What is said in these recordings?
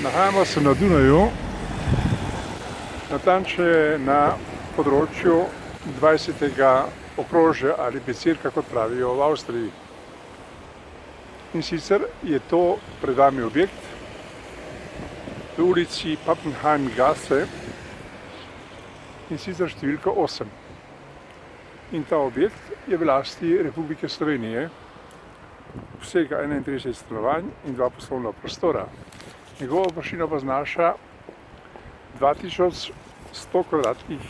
Nahajamo se na Dunaju, natančneje na področju 20. okrožja ali bezirka, kot pravijo v Avstriji. In sicer je to pred vami objekt v ulici Pappenheimgasse, in sicer številka 8. In ta objekt je v lasti Republike Slovenije, vsega 31 stanovanj in 2 poslovna prostora. Njegova površina pa znaša 2100 kvadratnih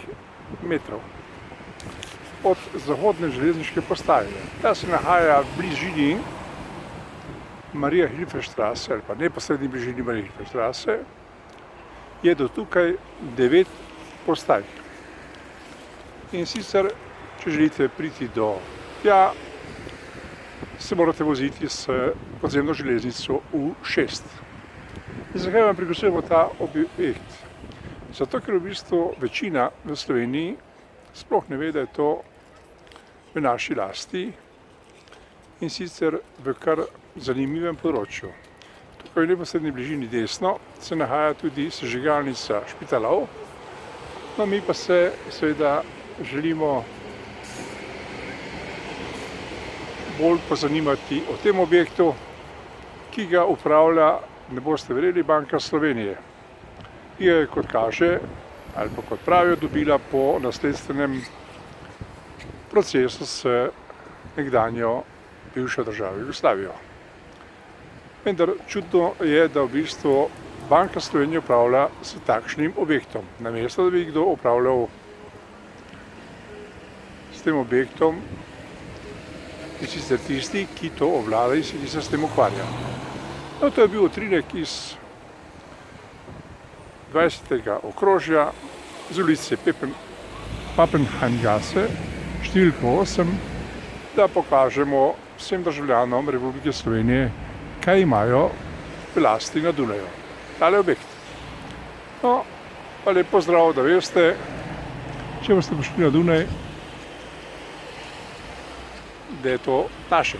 metrov. Od zahodne železniške postaje. Ta se nahaja v bližini Maria-Hilfer-Straße ali pa neposredni bližini Maria-Hilfer-Straße, je do tukaj 9 postaj. In sicer, če želite priti do tja, se morate voziti s podzemno železnico U6. In zakaj vam prikazujemo ta objekt? Zato, ker v bistvu večina v Sloveniji sploh ne ve, da je to v naši lasti, in sicer v kar zanimivem področju. Tukaj v neposredni bližini desno se nahaja tudi sežigalnica Špitalov, no mi pa se seveda želimo bolj pozanimati o tem objektu, ki ga upravlja, ne boste verjeli, Banka Slovenije, ki je, kot kaže, ali pa kot pravijo, dobila po nasledstvenem procesu s nekdanjo bivšo državo Jugoslavijo. Vendar čudno je, da v bistvu Banka Slovenije upravlja s takšnim objektom. Namesto da bi kdo upravljal s tem objektom, in sicer tisti, ki to obvlada in se s tem ukvarja. No, to je bil utrinek iz 20. okrožja z ulice Pappenheimgasse, številka 8, da pokažemo vsem državljanom Republike Slovenije, kaj imajo v lasti na Dunaju. Tale objekt. No, pa lep pozdrav, da veste, če boste prišli na Dunaj, da je to naše.